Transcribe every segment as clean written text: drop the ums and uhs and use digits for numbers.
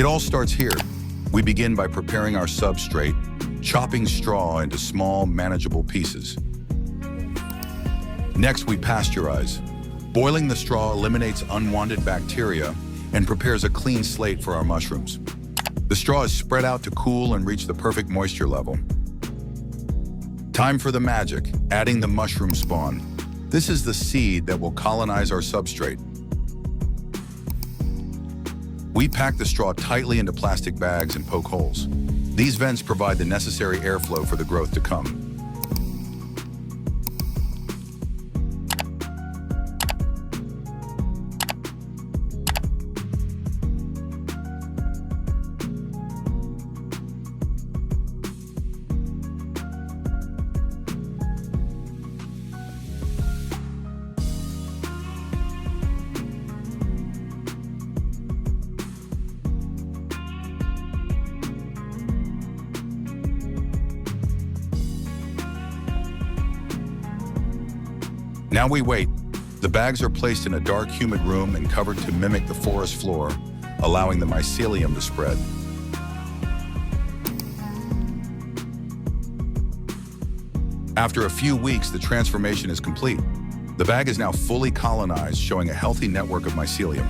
It all starts here. We begin by preparing our substrate, chopping straw into small, manageable pieces. Next, we pasteurize. Boiling the straw eliminates unwanted bacteria and prepares a clean slate for our mushrooms. The straw is spread out to cool and reach the perfect moisture level. Time for the magic, adding the mushroom spawn. This is the seed that will colonize our substrate. We pack the straw tightly into plastic bags and poke holes. These vents provide the necessary airflow for the growth to come. Now we wait. The bags are placed in a dark, humid room and covered to mimic the forest floor, allowing the mycelium to spread. After a few weeks, the transformation is complete. The bag is now fully colonized, showing a healthy network of mycelium.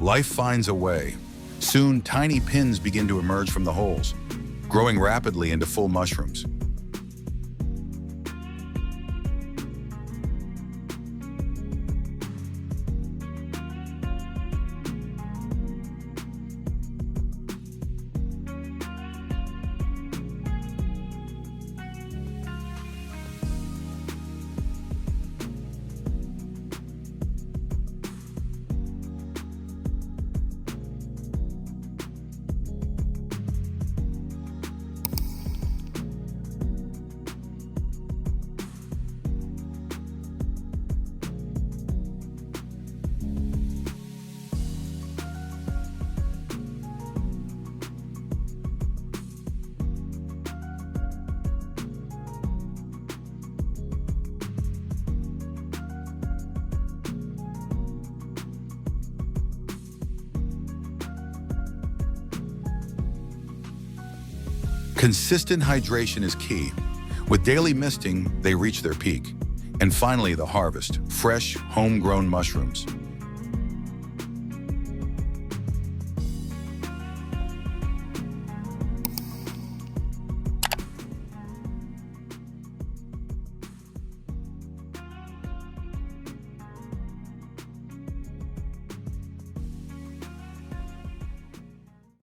Life finds a way. Soon, tiny pins begin to emerge from the holes, growing rapidly into full mushrooms. Consistent hydration is key. With daily misting, they reach their peak. And finally, the harvest, fresh, homegrown mushrooms.